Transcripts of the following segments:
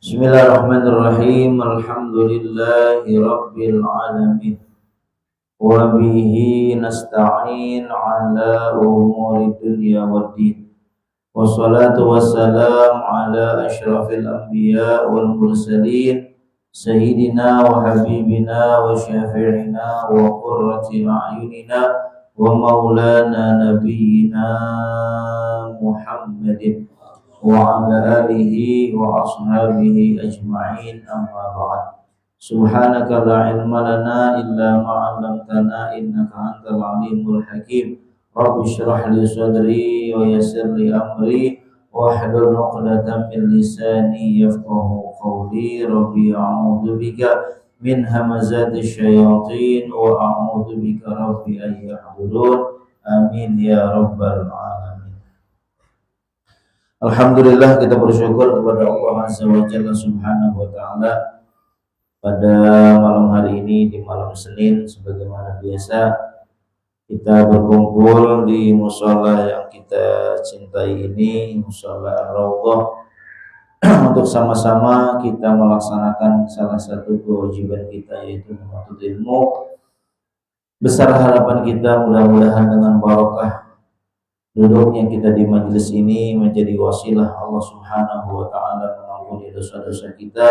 Bismillahirrahmanirrahim. Alhamdulillahi rabbil alamin. Wa bihi nasta'in ala umuri dunya waddin. Wassalatu wassalam ala asyrafil anbiya wal mursalin sayyidina wa habibina wa syafi'ina wa qurrati a'yunina wa maulana nabiyyina Muhammadin wa ala alihi wa ashabihi ajma'in, amma ba'd. Subhanaka la ilma lana illa ma 'allamtana innaka antal alimul hakim. Rabbi shrah li sadri wa yassir li amri wahlul 'uqdatam min lisani yafqahu qawli. Rabbi a'udzu bika min hamazati syayatin wa a'udzu bika rabbi an yahdurun. Amin ya rabbal alamin. Alhamdulillah, kita bersyukur kepada Allah Azza wa Jalla Subhanahu wa Ta'ala pada malam hari ini, di malam Senin, sebagaimana biasa kita berkumpul di mushola yang kita cintai ini, mushola Ar-Raudhah, untuk sama-sama kita melaksanakan salah satu kewajiban kita, yaitu menuntut ilmu. Besar harapan kita mudah-mudahan dengan barokah duduknya kita di majelis ini menjadi wasilah Allah Subhanahu wa Ta'ala mengampuni dosa-dosa kita,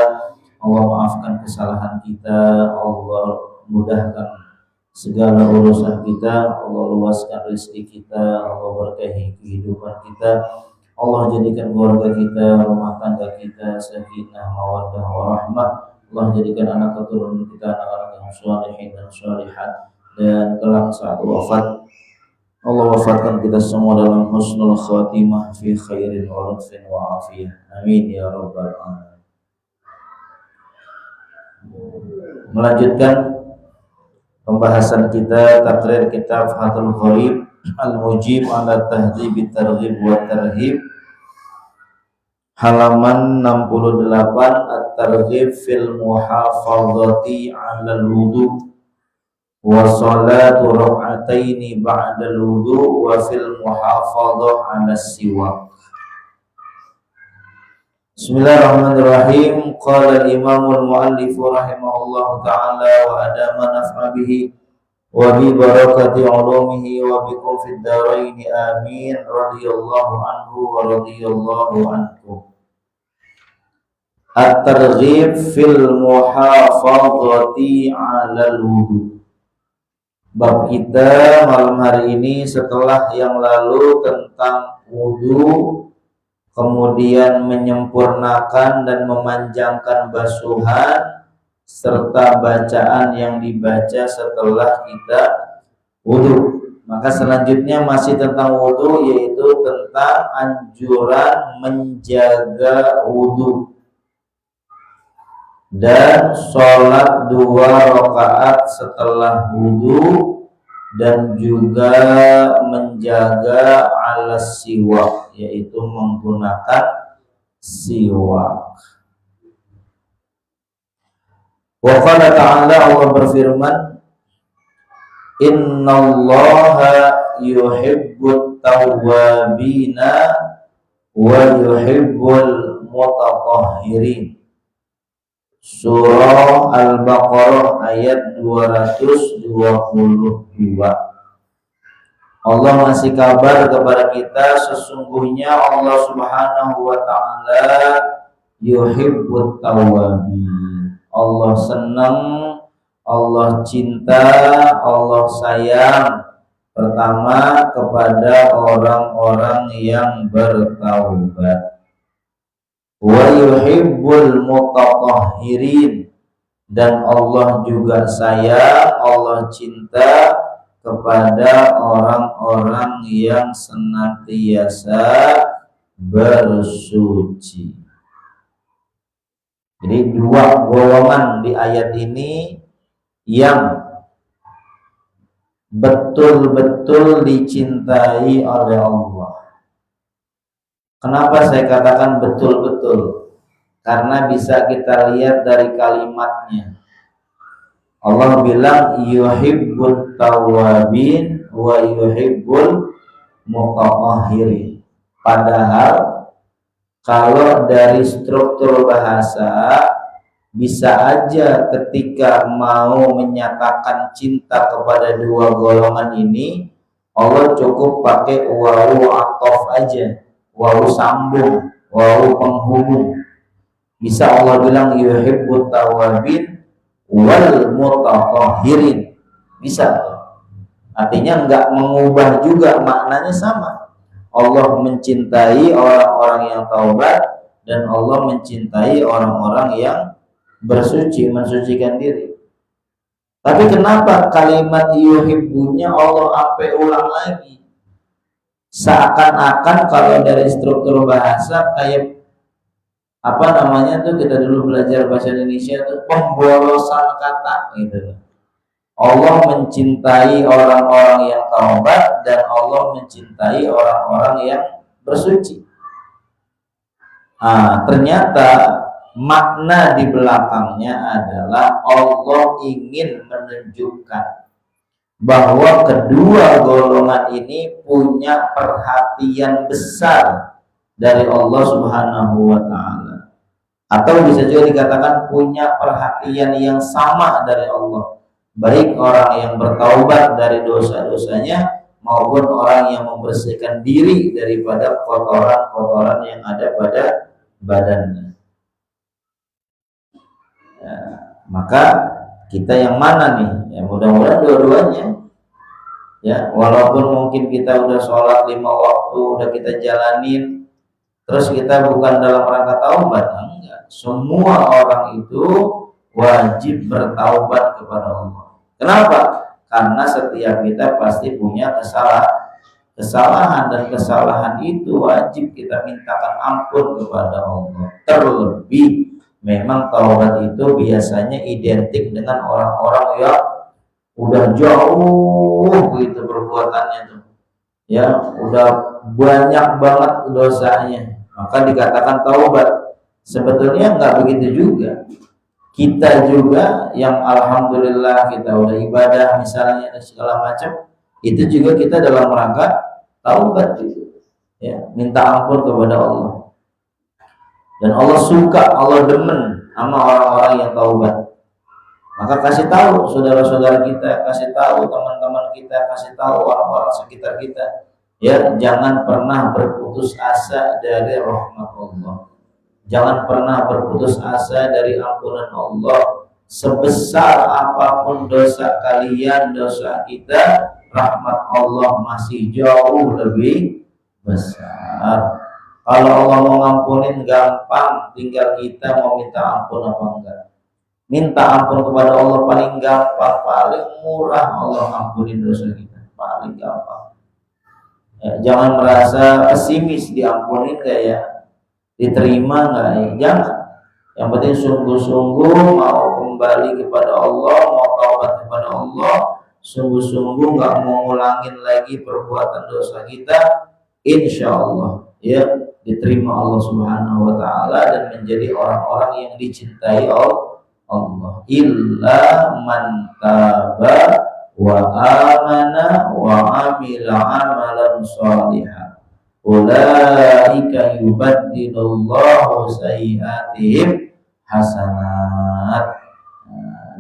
Allah maafkan kesalahan kita, Allah mudahkan segala urusan kita, Allah luaskan rezeki kita, Allah berkahi kehidupan kita, Allah jadikan keluarga kita, rumah tangga kita sakinah, mawaddah, warahmah. Allah jadikan anak keturunan kita anak-anak yang sholihin dan sholihat, dan kelak saat wafat Allah wafatkan kita semua dalam husnul khatimah fi khairin wa lutfin wa afiyah. Amin ya rabbal alamin. Melanjutkan pembahasan kita takrir kitab Fathul Gharib Al-Mujib ala Tahdzib Targhib wa Tarhib, halaman 68, At-Targhib fil Muhafazati 'alal wudu wa salatu rak'ataini ba'dal wudu wa fil muhafadhah 'ala siwak. Bismillahirrahmanirrahim. Qala al-imam al-muallif rahimahullahu ta'ala wa adama naf'a bihi wa bi barakati 'ulumihi wa bikum fid dharain amin. Radhiyallahu anhu wa radhiyallahu ankum. At-targhib fil muhafadhati 'alal wudu. Bab kita malam hari ini setelah yang lalu tentang wudu, kemudian menyempurnakan dan memanjangkan basuhan serta bacaan yang dibaca setelah kita wudu. Maka selanjutnya masih tentang wudu, yaitu tentang anjuran menjaga wudu dan sholat 2 rakaat setelah wudu, dan juga menjaga alas siwak, yaitu menggunakan siwak. Wa qala ta'ala, Allah berfirman, innallaha yuhibbut tawwabina wa yuhibbul mutatahhirin. Surah Al-Baqarah ayat 222. Allah ngasih kabar kepada kita, sesungguhnya Allah Subhanahu wa Ta'ala yuhibbut tawwabin. Allah senang, Allah cinta, Allah sayang pertama kepada orang-orang yang bertaubat. Wa yuhibbul mutatahhirin, dan Allah juga sayang, Allah cinta kepada orang-orang yang senantiasa bersuci. Jadi 2 golongan di ayat ini yang betul-betul dicintai oleh Allah. Kenapa saya katakan betul-betul? Karena bisa kita lihat dari kalimatnya. Allah bilang yuhibbut tawwabin wa yuhibbul mutatahhirin. Padahal Kalau dari struktur bahasa, bisa aja ketika mau menyatakan cinta kepada dua golongan ini, Allah cukup pakai wawu atof aja, wawu sambung, wawu penghubung. Bisa Allah bilang yuhibbut tawabin wal mutatahhirin. Bisa. Artinya enggak mengubah juga, maknanya sama. Allah mencintai orang-orang yang taubat dan Allah mencintai orang-orang yang bersuci, mensucikan diri. Tapi kenapa kalimat yuhibbunya Allah sampai ulang lagi? Seakan-akan kalau dari struktur bahasa kayak apa namanya tuh, kita dulu belajar bahasa Indonesia tuh pemborosan kata gitu. Allah mencintai orang-orang yang taubat dan Allah mencintai orang-orang yang bersuci. Ternyata makna di belakangnya adalah Allah ingin menunjukkan bahwa kedua golongan ini punya perhatian besar dari Allah Subhanahu wa Ta'ala, atau bisa juga dikatakan punya perhatian yang sama dari Allah, baik orang yang bertaubat dari dosa-dosanya maupun orang yang membersihkan diri daripada kotoran-kotoran yang ada pada badannya. Ya, maka kita yang mana nih? Ya mudah-mudahan dua-duanya. Ya, walaupun mungkin kita udah sholat 5 waktu, udah kita jalanin, terus kita bukan dalam rangka taubat, enggak. Semua orang itu wajib bertaubat kepada Allah. Kenapa? Karena setiap kita pasti punya kesalahan dan kesalahan itu wajib kita mintakan ampun kepada Allah. Terlebih memang taubat itu biasanya identik dengan orang-orang yang udah jauh gitu perbuatannya tuh. Ya, udah banyak banget dosanya, maka dikatakan taubat. Sebetulnya enggak begitu juga. Kita juga yang alhamdulillah kita udah ibadah misalnya dan segala macam, itu juga kita dalam rangka taubat juga. Ya, minta ampun kepada Allah. Dan Allah suka, Allah demen sama orang-orang yang taubat. Maka kasih tahu saudara-saudara kita, kasih tahu teman-teman kita, kasih tahu orang-orang sekitar kita. Ya, jangan pernah berputus asa dari rahmat Allah. Jangan pernah berputus asa dari ampunan Allah. Sebesar apapun dosa kalian, dosa kita, rahmat Allah masih jauh lebih besar. Kalau Allah mau ngampunin gampang, tinggal kita mau minta ampun apa enggak. Minta ampun kepada Allah paling gampang, paling murah. Allah ampunin dosa kita, paling gampang. Ya, jangan merasa pesimis, diampunin enggak ya, diterima enggak ya, jangan. Yang penting sungguh-sungguh mau kembali kepada Allah, mau taubat kepada Allah, sungguh-sungguh enggak mau ngulangin lagi perbuatan dosa kita, insya Allah ya diterima Allah Subhanahu wa Ta'ala dan menjadi orang-orang yang dicintai Allah. Illa man taba wa amana wa amila amalan shalihan ulaika yubaddilullahu sayyi'atihim hasanat.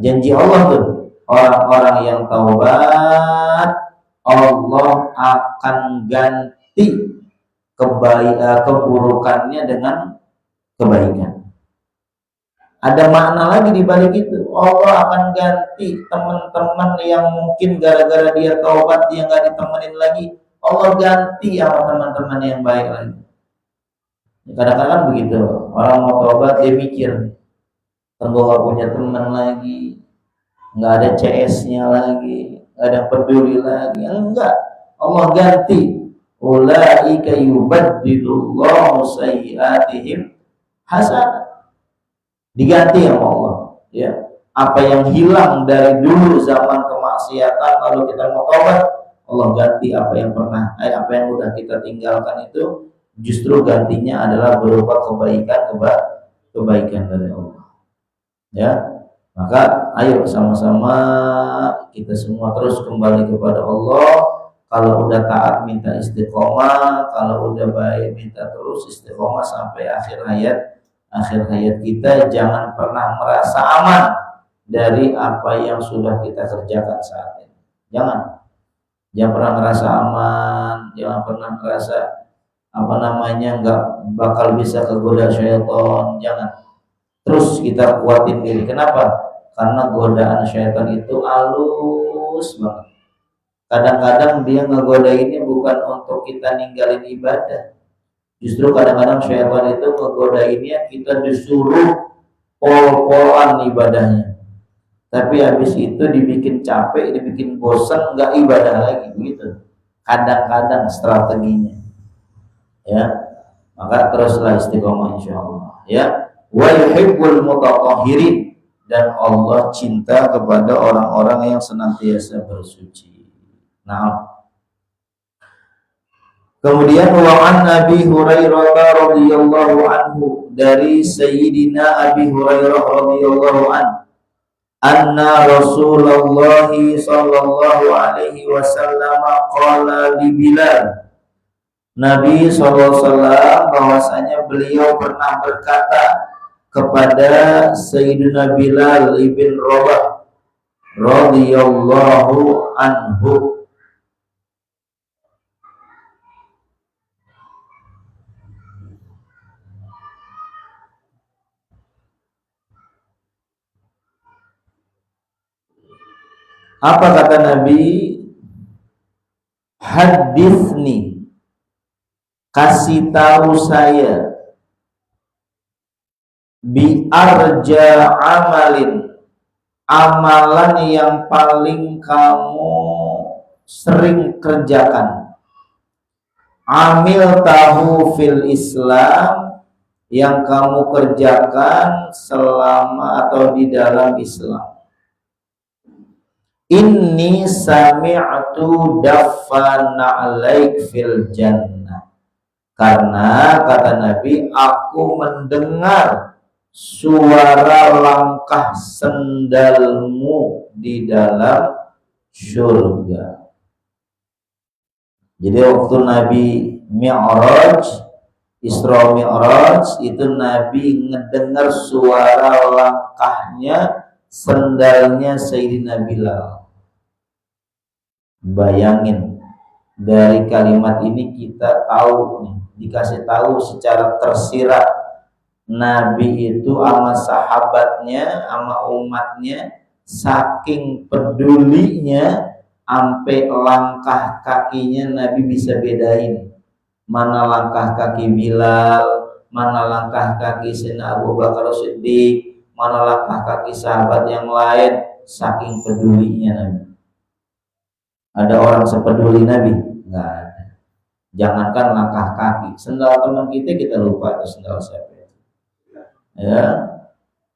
Janji Allah tuh, orang-orang yang taubat Allah akan ganti keburukannya dengan kebaikan. Ada makna lagi di balik itu. Allah akan ganti teman-teman yang mungkin gara-gara dia taubat dia nggak ditemenin lagi, Allah ganti sama teman-teman yang baik lagi. Kadang-kadang begitu, orang mau taubat dia mikir, tunggu nggak punya teman lagi, nggak ada CS-nya lagi, nggak ada peduli lagi. Enggak, Allah ganti. Ulaika yubaddilullahu sayyi'atihim hasanat. Diganti sama Allah, ya. Apa yang hilang dari dulu zaman kemaksiatan lalu kita mau taubat, Allah ganti apa yang apa yang udah kita tinggalkan itu justru gantinya adalah berupa kebaikan dari Allah. Ya. Maka ayo sama-sama kita semua terus kembali kepada Allah. Kalau udah taat minta istiqomah, kalau udah baik minta terus istiqomah sampai akhir hayat kita. Jangan pernah merasa aman dari apa yang sudah kita kerjakan saat ini. Jangan pernah merasa aman, jangan pernah merasa nggak bakal bisa kegoda syaitan. Jangan. Terus kita kuatin diri. Kenapa? Karena godaan syaitan itu halus banget. Kadang-kadang dia ngegodainnya bukan untuk kita ninggalin ibadah. Justru kadang-kadang syaitan itu ngegodainnya kita disuruh pol-polan ibadahnya. Tapi habis itu dibikin capek, dibikin bosan, nggak ibadah lagi begitu. Kadang-kadang strateginya. Ya. Maka teruslah istiqomah insyaallah. Ya. Wa yuhibbul mutatahhirin, dan Allah cinta kepada orang-orang yang senantiasa bersuci. Nah, kemudian wa an Nabi Hurairah radhiyallahu anhu, dari Sayyidina Abi Hurairah radhiyallahu anhu, anna Rasulullah sallallahu alaihi wasallam qala li Bilal, Nabi sallallahu alaihi wasallam bahwasanya beliau pernah berkata kepada Sayyidina Bilal ibn Rabah radhiyallahu anhu, apa kata Nabi? Hadithni, kasih tahu saya, bi arja amalin, amalan yang paling kamu sering kerjakan. Amil tahu fil Islam, yang kamu kerjakan selama atau di dalam Islam. Inni sami'tu daffana alaik fil jannah, karena kata Nabi, aku mendengar suara langkah sendalmu di dalam surga. Jadi waktu Nabi Mi'raj, Isra Mi'raj, itu Nabi ngedengar suara langkahnya sendalnya Sayyidina Bilal. Bayangin, dari kalimat ini kita tahu nih, dikasih tahu secara tersirat, Nabi itu sama sahabatnya, sama umatnya, saking pedulinya, sampai langkah kakinya Nabi bisa bedain mana langkah kaki Bilal, mana langkah kaki Sayyidina Abu Bakar Siddiq, mana langkah kaki sahabat yang lain. Saking pedulinya Nabi. Ada orang sepeduli Nabi? Enggak ada. Jangankan langkah kaki, sendal teman kita lupa itu sendal siapa. Ya,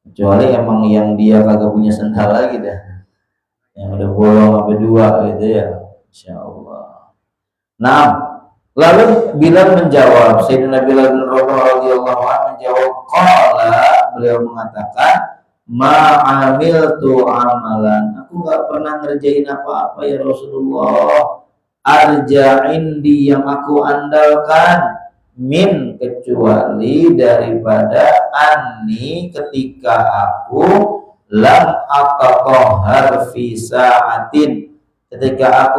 kecuali emang yang dia kagak punya sendal lagi dah, yang udah bolong sampai 2 gitu ya, insyaallah. Nah, lalu Bilal menjawab, Sayyidina Bilal bin Rabah radhiyallahu anhu menjawab, qala, beliau mengatakan, ma'amiltu amalan, aku nggak pernah ngerjain apa-apa ya Rasulullah, arja indi, yang aku andalkan, min, kecuali daripada anni, ketika aku lam atatohar fi sa'atin, ketika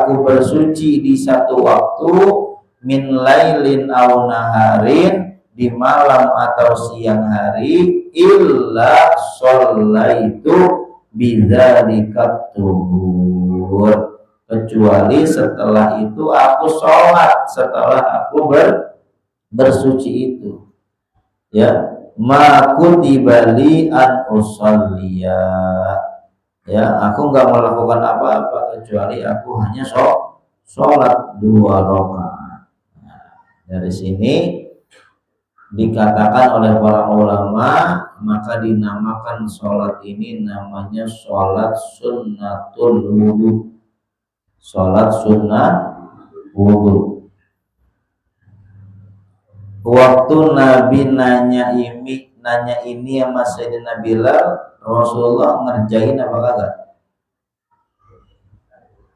aku bersuci di satu waktu, min lailin aw naharin, di malam atau siang hari, illa shallaitu bidzalika tuhur, kecuali setelah itu aku sholat, setelah aku bersuci itu. Ya, ma kutibali an usalliya, ya, aku nggak melakukan apa-apa kecuali aku hanya sholat 2 rakaat. Nah, dari sini dikatakan oleh para ulama, maka dinamakan sholat ini namanya sholat sunnatul wudu, sholat sunnah wudu. Waktu Nabi nanya ini sama Sayyidina Bilal, Rasulullah ngerjain apa kagak?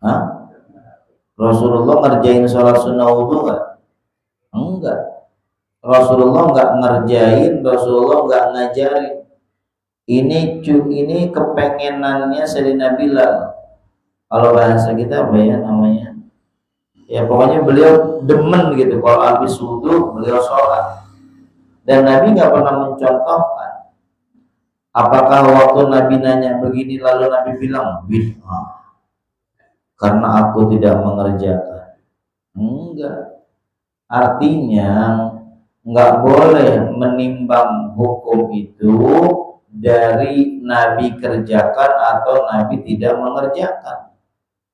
Hah? Rasulullah ngerjain sholat sunnah wudu nggak? Enggak. Rasulullah nggak ngerjain, Rasulullah nggak ngajarin. Ini kepengenannya Sayyidina Bilal. Kalau bahasa kita apa ya namanya? Ya pokoknya beliau demen gitu kalau habis wudu beliau sholat. Dan Nabi nggak pernah mencontohkan. Apakah waktu Nabi nanya begini lalu Nabi bilang bid'ah karena aku tidak mengerjakan? Enggak. Artinya nggak boleh menimbang hukum itu dari Nabi kerjakan atau Nabi tidak mengerjakan.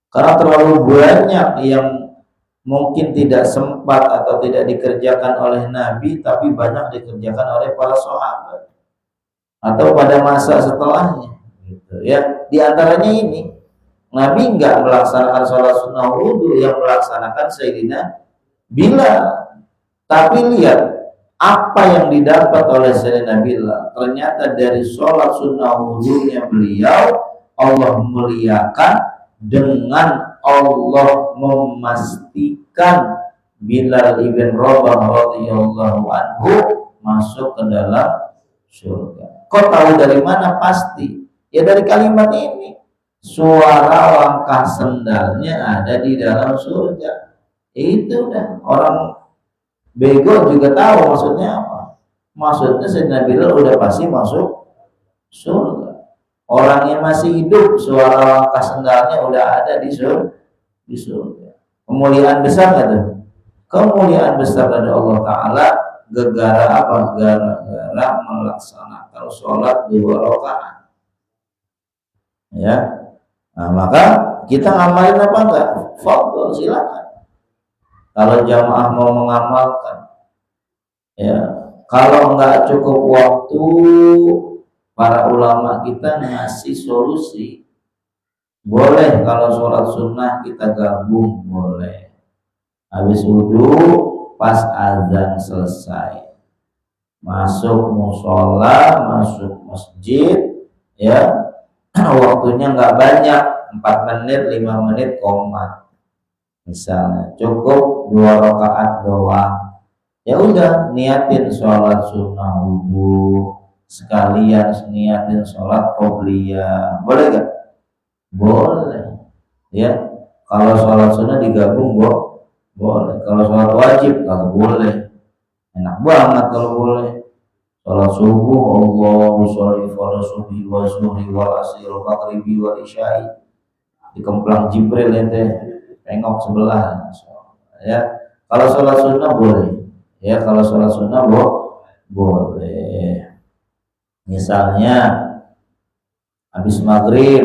Karena terlalu banyak yang mungkin tidak sempat atau tidak dikerjakan oleh Nabi, tapi banyak dikerjakan oleh para sahabat atau pada masa setelahnya. Gitu, ya, di antaranya ini Nabi nggak melaksanakan sholat sunnah wudu, yang melaksanakan Sayyidina Bilal. Tapi lihat apa yang didapat oleh Sayyidina Bilal. Ternyata dari sholat sunnah wudunya beliau, Allah muliakan dengan Allah memastikan Bilal ibn Rabah radhiyallahu anhu masuk ke dalam surga. Kau tahu dari mana pasti? Ya dari kalimat ini. Suara langkah sendalnya ada di dalam surga. Itu dah orang bego juga tahu maksudnya apa. Maksudnya Sayyidina Bilal udah pasti masuk surga. Orang yang masih hidup suara langkah sendalnya udah ada di surga. Kemuliaan besar nggak tuh? Kemuliaan besar dari Allah Ta'ala. Gegara apa? Gara-gara melaksanakan sholat 2 rakaat. Ya, nah maka kita ngamalin apa enggak? Fadhol, silakan. Kalau jamaah mau mengamalkan, ya kalau enggak cukup waktu, para ulama kita ngasih solusi. Boleh kalau sholat sunnah kita gabung, boleh. Habis wudu, pas azan selesai, masuk musola, masuk masjid, ya waktunya nggak banyak, 4 menit, 5 menit komat. Misalnya cukup 2 rakaat doang. Ya udah niatin sholat sunnah wudu, sekalian niatin sholat qobliyah. Boleh gak? Boleh. Ya, kalau sholat sunnah digabung boleh. Kalau sholat wajib nggak boleh. Enak banget kalau boleh. Sholat subuh, Allahu sholli fardhu subhi wa zuhri wal asri wal maghribi wal isya'i. Di kemplang Jibril ente tengok sebelah. Ya, kalau sholat sunnah boleh. Ya, kalau sholat sunnah boleh. Misalnya habis maghrib,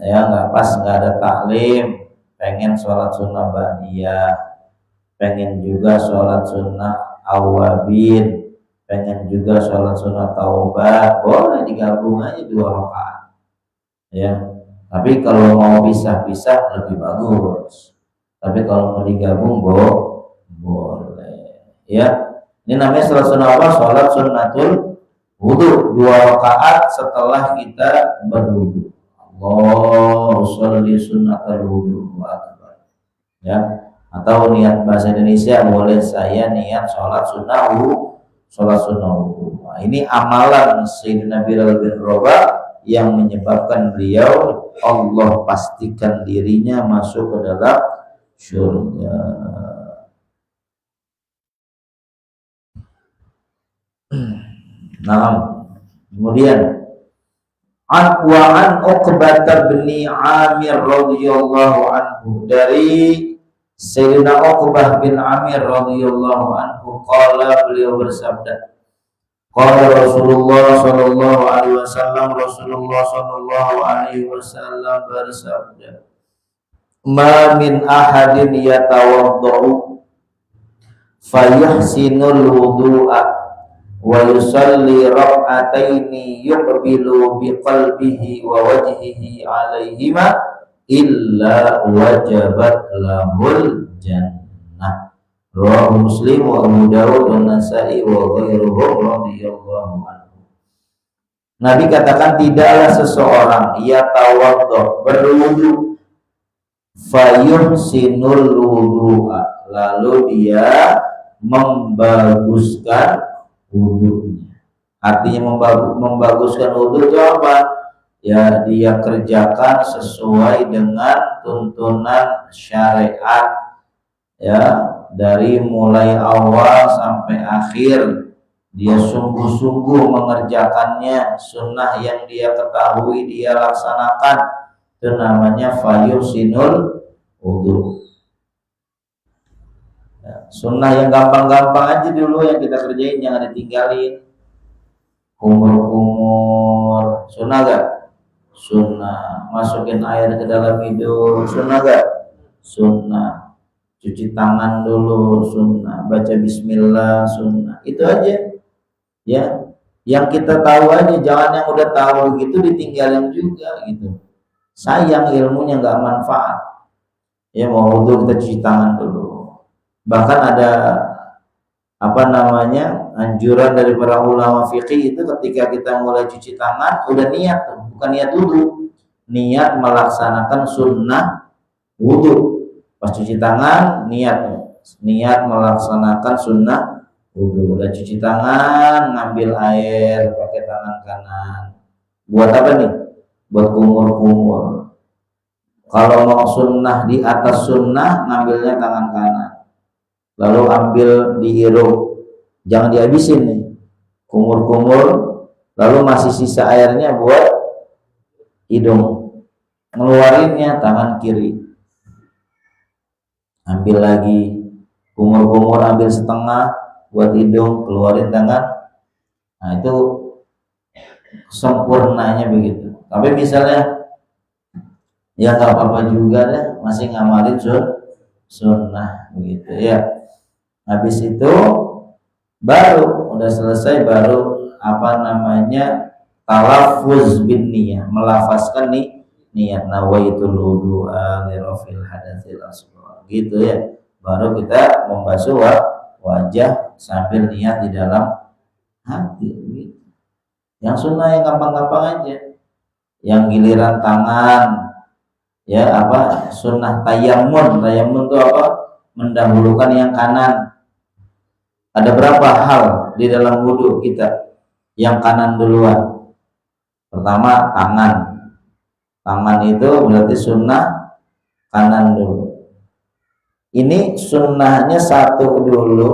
ya nggak pas nggak ada taklim, pengen sholat sunnah ba'diyah, pengen juga sholat sunnah awabin, pengen juga sholat sunnah taubah, boleh digabung aja 2 rakaat. Ya, tapi kalau mau pisah-pisah lebih bagus. Tapi kalau mau digabung boleh. Ya, ini namanya sholat sunnah apa? Sholat sunnatul wudu, 2 rakaat setelah kita berwudu. Allahu sholli sunnatul wudu. Ya, atau niat bahasa Indonesia boleh, saya niat sholat sunnah wudu. Nah, ini amalan Sayyidina Bilal bin Rabah yang menyebabkan beliau Allah pastikan dirinya masuk ke dalam surga. Nah, kemudian an Uqbah bin Amir radhiyallahu anhu, dari Sayyidina Uqbah bin Amir radhiyallahu anhu, qala, beliau bersabda, qala Rasulullah sallallahu alaihi wasallam, Rasulullah sallallahu alaihi wasallam bersabda, ma min ahadin yatawaddau fayahsinul wudu'a wa yusalli rak'ataini yuqbilu biqalbihi wa wajhihi alaihima illa wajabat lahul jannah. Rawahu Muslim wa Abu Dawud wa Nasa'i wa ghairuhum radhiyallahu anhu. Nabi katakan, tidaklah seseorang ia tawadhu, berwudu, fayuhsinul wudu'a, lalu dia membaguskan wudunya. Artinya membaguskan wudu itu apa? Ya, dia kerjakan sesuai dengan tuntunan syariat, ya, dari mulai awal sampai akhir dia sungguh-sungguh mengerjakannya. Sunnah yang dia ketahui dia laksanakan, itu namanya fayuhsinul wudu. Ya, sunnah yang gampang-gampang aja dulu yang kita kerjain, jangan ditinggalin. Kumur-kumur, sunnah gak? Sunnah. Masukin air ke dalam hidung, sunnah gak? Sunnah. Cuci tangan dulu, sunnah. Baca bismillah, sunnah. Itu aja, ya. Yang kita tahu aja, jangan yang udah tahu gitu ditinggalin juga gitu. Sayang ilmunya, nggak manfaat. Ya, mau wudu kita cuci tangan dulu. Bahkan ada anjuran dari para ulama fikih itu ketika kita mulai cuci tangan udah niat tuh, bukan niat wudu, niat melaksanakan sunnah wudu. Pas cuci tangan niat melaksanakan sunnah wudu. Udah cuci tangan, ngambil air pakai tangan kanan. Buat apa nih? Buat kumur-kumur. Kalau mau sunnah di atas sunnah, ngambilnya tangan kanan, lalu ambil dihirup, jangan dihabisin nih, kumur-kumur, lalu masih sisa airnya buat hidung, ngeluarinnya tangan kiri, ambil lagi, kumur-kumur, ambil setengah buat hidung, keluarin tangan. Nah, itu sempurnanya begitu. Tapi misalnya ya nggak apa-apa juga deh, masih ngamalin sunnah begitu ya. Habis itu baru udah selesai, baru talaffuz bin niyah, melafazkan niat nawaitul wudu'a li rafil hadatsil asghar gitu ya. Baru kita membasuh wajah sambil niat di dalam hati gitu. Yang sunnah yang gampang-gampang aja. Yang giliran tangan ya sunnah tayammun. Tayammun itu apa? Mendahulukan yang kanan. Ada berapa hal di dalam wudu kita yang kanan duluan? Pertama, tangan. Tangan itu berarti sunnah kanan dulu. Ini sunnahnya satu dulu,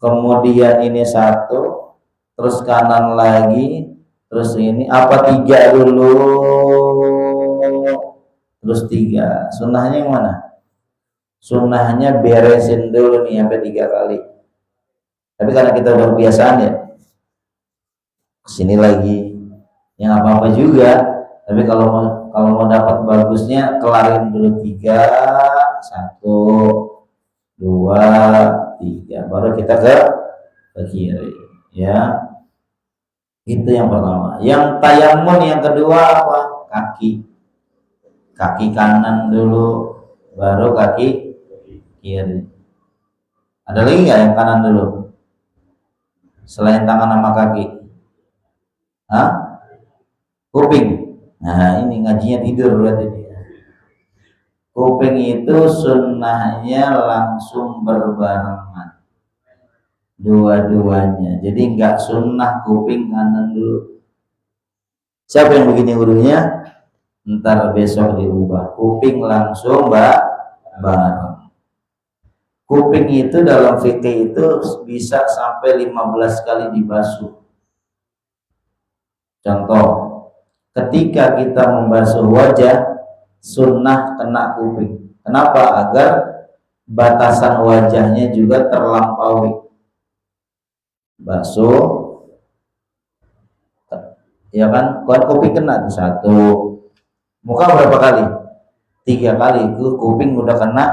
kemudian ini satu, terus kanan lagi, terus ini tiga dulu, terus tiga. Sunnahnya yang mana? Sunnahnya beresin dulu nih sampai 3 kali. Tapi karena kita udah kebiasaan ya, kesini lagi, yang apa-apa juga. Tapi kalau mau dapat bagusnya, kelarin dulu 3, 1, 2, 3, baru kita ke kiri ya. Itu yang pertama. Yang tayammun yang kedua apa? Kaki kanan dulu, baru kaki kiri. Ada lagi nggak yang kanan dulu selain tangan sama kaki? Kuping. Nah, ini ngajinya tidur berarti dia. Kuping itu sunnahnya langsung berbarengan dua-duanya. Jadi nggak sunnah kuping kanan dulu. Siapa yang begini gurunya? Ntar besok diubah. Kuping langsung bareng. Kuping itu dalam fikih itu bisa sampai 15 kali dibasuh. Contoh, ketika kita membasuh wajah, sunnah kena kuping. Kenapa? Agar batasan wajahnya juga terlampaui. Basuh, ya kan? Kuping kena 1. Muka berapa kali? 3 kali. Kuping udah kena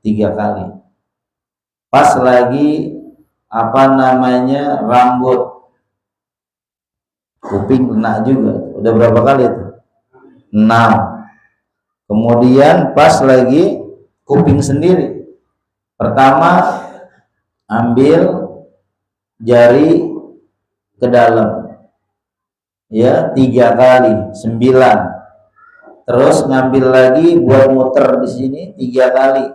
3 kali. Pas lagi rambut, kuping kena juga. Udah berapa kali itu? 6. Kemudian pas lagi kuping sendiri, pertama ambil jari ke dalam ya 3 kali, 9. terus ngambil lagi buat muter di sini 3 kali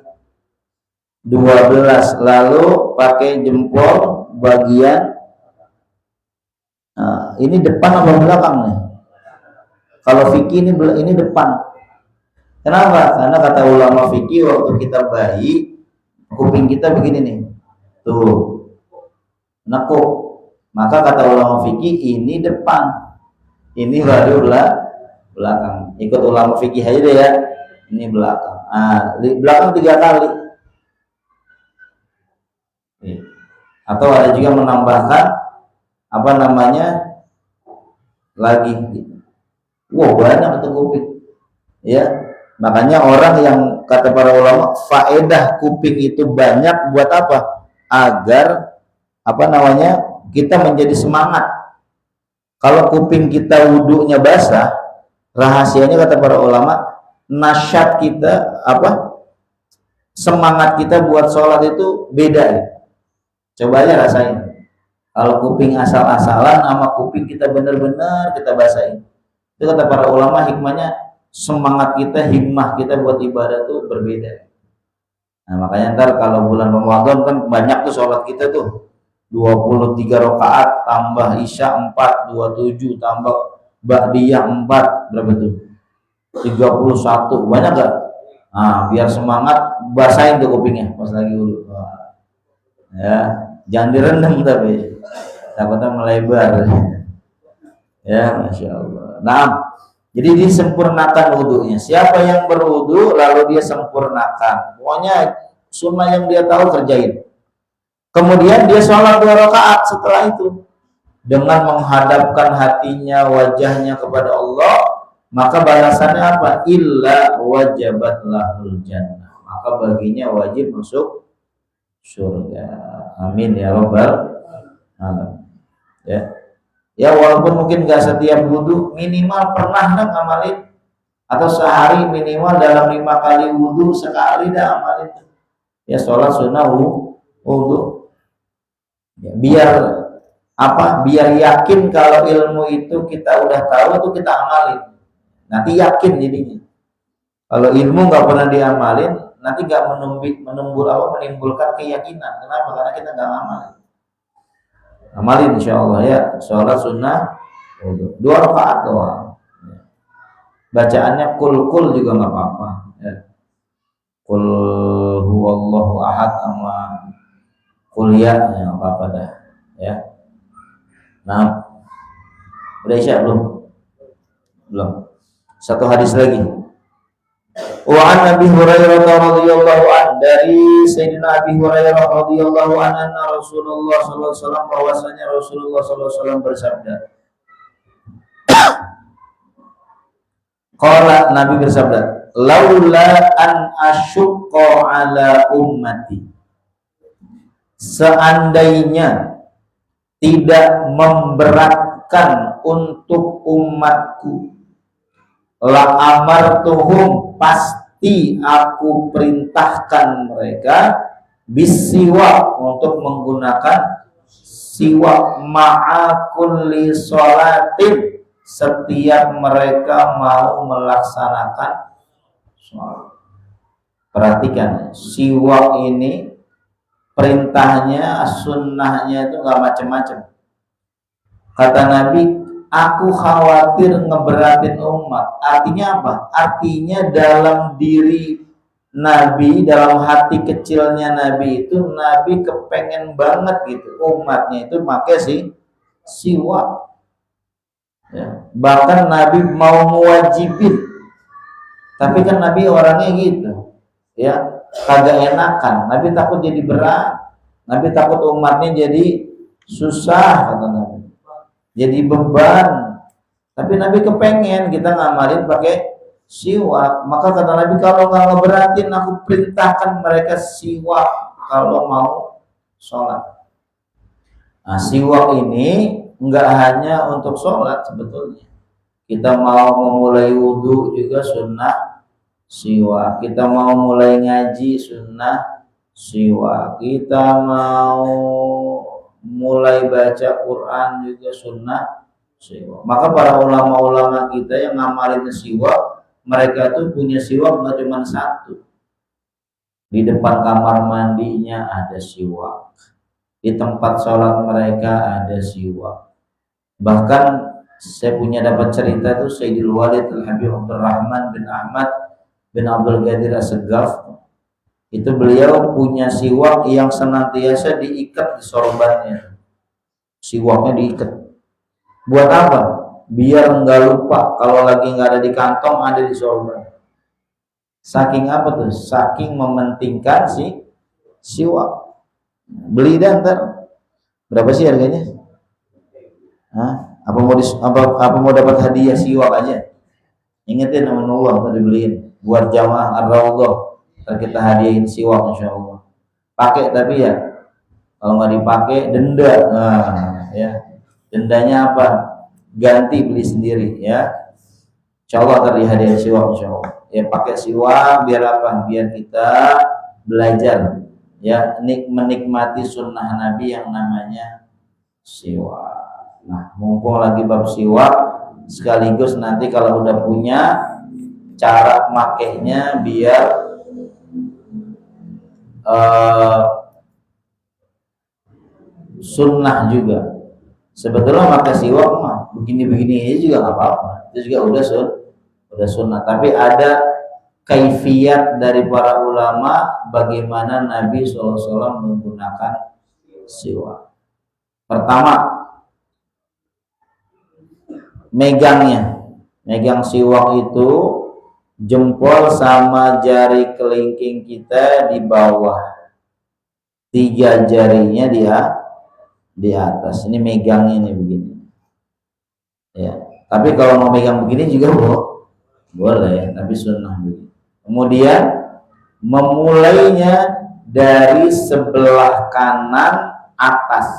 12, lalu pakai jempol bagian ini depan apa belakang nih? Kalau fikih ini depan. Kenapa? Karena kata ulama fikih waktu kita bayi kuping kita begini nih, tuh nekuk. Maka kata ulama fikih ini depan, ini baru belakang. Ikut ulama fikih aja deh ya. Ini belakang. Belakang 3 kali. Atau ada juga menambahkan apa namanya lagi. Wow, banyak itu kuping. Ya, makanya orang yang kata para ulama faedah kuping itu banyak buat apa? Agar apa namanya kita menjadi semangat. Kalau kuping kita wudhunya basah, rahasianya kata para ulama, nasyat kita apa? Semangat kita buat sholat itu beda ya. Coba aja rasain. Kalau kuping asal-asalan sama kuping kita benar-benar kita basahin. Itu kata para ulama hikmahnya semangat kita, himmah kita buat ibadah tuh berbeda. Nah, makanya ntar kalau bulan Ramadan kan banyak tuh sholat kita tuh 23 rakaat tambah Isya 4, 27 tambah Ba'diyah 4, berapa tuh? 31, banyak gak? Nah, biar semangat basahin tuh kupingnya pas lagi dulu. Ya, jangan direndam tapi takutnya melebar. Ya, Masya Allah. Nah, jadi disempurnakan wudhunya. Siapa yang berwudhu lalu dia sempurnakan. Pokoknya sunnah yang dia tahu kerjain. Kemudian dia sholat 2 rakaat setelah itu dengan menghadapkan hatinya, wajahnya kepada Allah, maka balasannya apa? Illa wajabat lahul jannah. Maka baginya wajib masuk surga. Amin ya rabbal alamin. Ya walaupun mungkin gak setiap wudhu, minimal pernah ngamalin, atau sehari minimal dalam 5 kali wudhu sekali dah amalin. Ya sholat sunnah wudhu. Ya, biar apa? Biar yakin kalau ilmu itu kita udah tahu itu kita amalin. Nanti yakin jadinya. Kalau ilmu nggak pernah diamalin, nanti nggak menimbulkan keyakinan. Kenapa? Karena kita nggak ngamalin. Amalin insya Allah ya. Sholat sunnah 2 rakaat doang. Bacaannya kul juga nggak apa-apa. Ya. Kul huwallahu ahad sama kul ya nggak apa-apa dah. Ya. Nah, udah Isya belum? Belum. Satu hadis lagi. Wa an Nabi Hurairah radhiyallahu an, dari Sayyidina Abi Hurairah radhiyallahu anna Rasulullah sallallahu alaihi wasallam, bahwasanya Rasulullah sallallahu alaihi wasallam bersabda. Qala, Nabi bersabda, laula an asyqa ala ummati, seandainya tidak memberatkan untuk umatku, la amartuhum, pasti aku perintahkan mereka bisiwak, untuk menggunakan siwak, ma'a kulli sholatin, setiap mereka mau melaksanakan sholat. Perhatikan, siwak ini perintahnya, sunnahnya itu gak macam-macam. Kata Nabi, aku khawatir ngeberatin umat. Artinya apa? Artinya dalam diri Nabi, dalam hati kecilnya Nabi itu, Nabi kepengen banget gitu umatnya itu pakai siwak. Ya. Bahkan Nabi mau mewajibin. Tapi kan Nabi orangnya gitu. Ya, kagak enakan. Nabi takut jadi berat. Nabi takut umatnya jadi susah, kata Nabi. Jadi beban. Tapi Nabi kepengen kita ngamalin pakai siwak. Maka kata Nabi, kalau nggak ngeberatin, aku perintahkan mereka siwak kalau mau sholat. Nah, siwak ini nggak hanya untuk sholat sebetulnya. Kita mau memulai wudhu juga sunnah siwak. Kita mau mulai ngaji sunnah siwak. Kita mau mulai baca Quran juga sunnah siwak. Maka para ulama-ulama kita yang ngamalin siwak, mereka tuh punya siwak nggak cuma satu. Di depan kamar mandinya ada siwak, di tempat sholat mereka ada siwak. Bahkan saya punya dapat cerita tuh Sayyidul Walid Al-Habib Abdurrahman bin Ahmad bin Abdul Qadir As-Segaf, itu beliau punya siwak yang senantiasa diikat di sorbannya. Siwaknya diikat. Buat apa? Biar nggak lupa, kalau lagi nggak ada di kantong ada di sorban. Saking apa tuh? Saking mementingkan si siwak. Beli dan ntar berapa sih harganya? Hah? Apa mau dapat hadiah siwak aja? Ingetin nama Allah tadi beliin buat jamaah Ar-Raudhah. Ntar kita hadiahin siwak insyaallah. Pakai tapi ya kalau nggak dipakai denda. Nah, ya. Dendanya apa? Ganti beli sendiri ya. Insyaallah tadi hadiah siwak insyaallah. Ya pakai siwak biar apa? Biar kita belajar ya menikmati sunnah Nabi yang namanya siwak. Nah, mumpung lagi bab siwak, sekaligus nanti kalau udah punya cara makainya biar sunnah juga. Sebetulnya pakai siwak mah begini-begini aja juga nggak apa-apa. Itu juga udah sunnah. Tapi ada kaifiat dari para ulama bagaimana Nabi SAW menggunakan siwak. Pertama, megang siwak itu jempol sama jari kelingking kita di bawah, 3 jarinya di atas. Ini megangnya nih begini ya. Tapi kalau mau megang begini juga boleh, tapi sunnah begini. Kemudian memulainya dari sebelah kanan atas,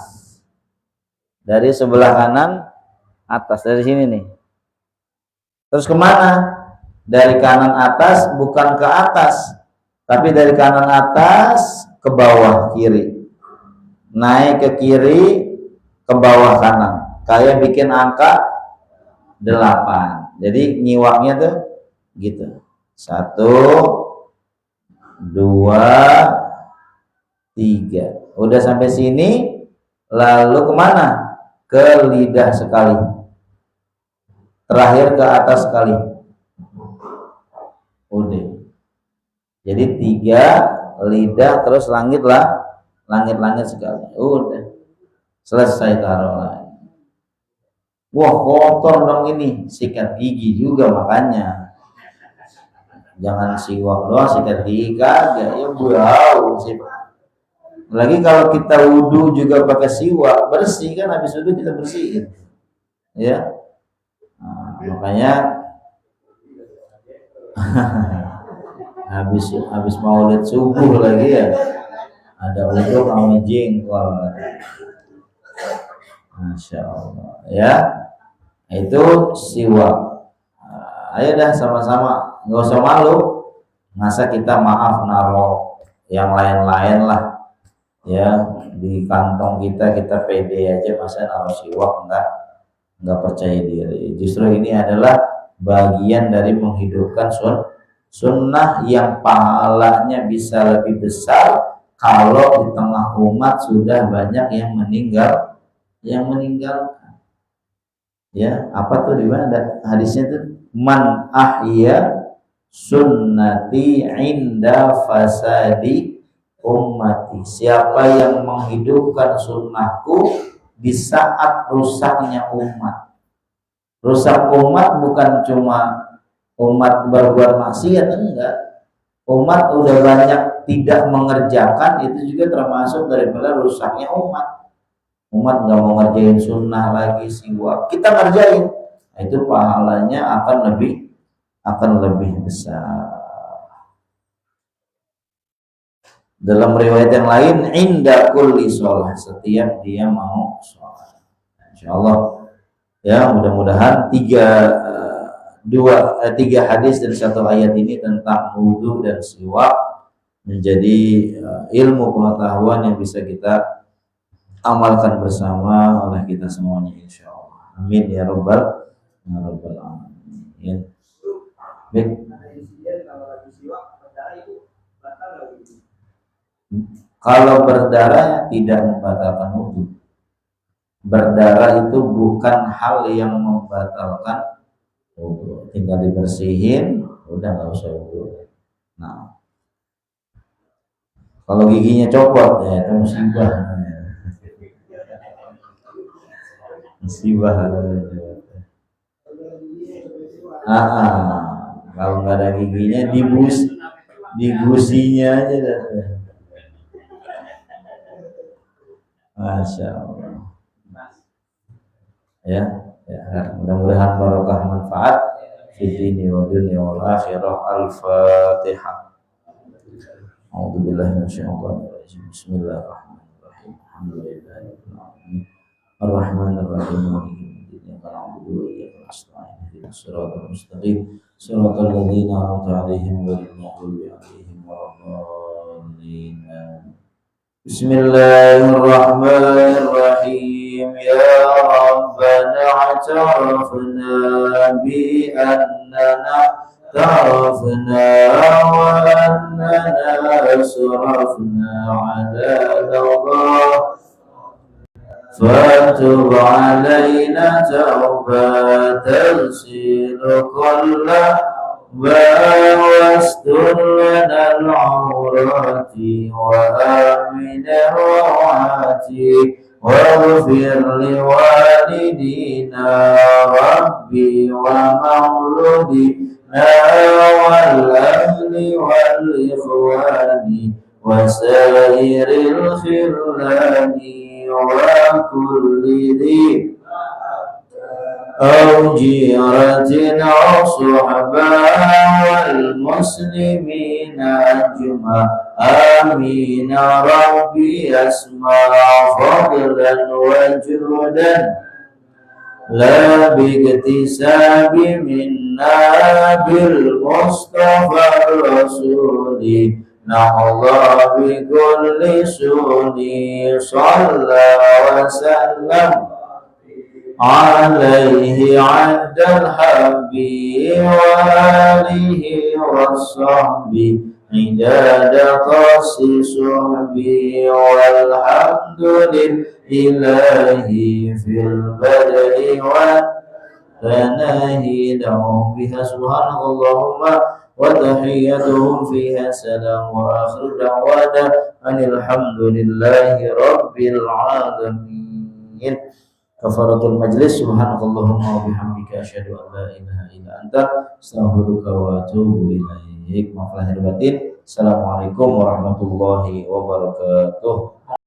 dari sebelah kanan atas, dari sini nih. Terus kemana? Dari kanan atas, bukan ke atas, tapi dari kanan atas ke bawah kiri, naik ke kiri, ke bawah kanan, kayak bikin angka 8. Jadi nyiwaknya tuh gitu, 1, 2, 3. Udah sampai sini, lalu kemana? Ke lidah sekali, terakhir ke atas sekali. Udah. Jadi 3 lidah, terus langit sekali. Udah selesai, taruh lagi. Wah kotor dong ini, sikat gigi juga makanya. Jangan siwak doang, sikat gigi kagak ya bau sih. Lagi kalau kita wudhu juga pakai siwak, bersih kan, habis wudhu kita bersihin ya. Nah, makanya habis maulid subuh lagi ya, ada wudhu sama jengkol. Masya Allah ya. Itu siwak. Ayo dah sama-sama, nggak usah malu. Masa kita maaf naruh yang lain-lain lah ya di kantong kita pede aja, masa naruh siwak nggak percaya diri. Justru ini adalah bagian dari menghidupkan sunnah yang pahalanya bisa lebih besar kalau di tengah umat sudah banyak yang meninggalkan. Ya, apa tuh di mana hadisnya tuh? Man ahya sunnati inda fasadi ummati. Siapa yang menghidupkan sunnahku di saat rusaknya umat. Rusak umat bukan cuma umat berbuat maksiat, enggak. Umat udah banyak tidak mengerjakan, itu juga termasuk daripada rusaknya umat. Umat nggak mau ngerjain sunnah lagi, siwak, kita ngerjain, nah, itu pahalanya akan lebih besar. Dalam riwayat yang lain, inda kulli sholat, setiap dia mau sholat. Insyaallah ya, mudah-mudahan 3 hadis dan 1 ayat ini tentang wudu dan siwak menjadi ilmu pengetahuan yang bisa kita amalkan bersama oleh kita semuanya insyaallah. Amin ya rabbal alamin. Baik. Kalau berdarah tidak membatalkan wudhu. Berdarah itu bukan hal yang membatalkan wudhu. Tinggal dibersihin, udah nggak usah wudhu. Nah, kalau giginya copot ya itu musibah. Musibah. Kalau nggak ada giginya digusinya aja dah. Masya Allah. Ya, mudah-mudahan barokah manfaat fi dini wa dunya wal akhirah. Al-Fatihah. A'udzu billahi minasyaitonir rajim. Bismillahirrahmanirrahim. Alhamdulillahirabbil alamin. Arrahmanir rahim. Maliki yaumiddin. Na'budu wa iyyaka nasta'in. Ihdinas siratal mustaqim. Siratal ladzina an'amta 'alaihim ghairil maghdubi 'alaihim waladdallin. Bismillahirrahmanirrahim. Ya Rabbana i'tarafna bi annana تعرفنا وأننا أسرفنا على الأرض فتب علينا توبة تغسل كل واستر لنا العورات وآمن الروعات واغفر لوالدينا ربي ومولودي والأهل والإخوان وسائر الخلان وكل ذي أو جيرة أو صحبة والمسلمين أجمع آمين ربي أسمع فضلا وجودا لا باكتساب منا بالمصطفى الرسول نحظى بكل سوني صلى وسلم عليه عند الحب وآله والصحب عداد قص صحبي والحمد لله في البدء والتناهي لهم بها سبحانك اللهم وتحيتهم فيها سلام وآخر دعوانا أن الحمد لله رب العالمين. Kafaratul majlis. Subhanakallahumma wa bihamdika asyhadu an la ilaha illa anta astaghfiruka wa atubu ilaik. Maaf lahir batin. Assalamualaikum warahmatullahi wabarakatuh.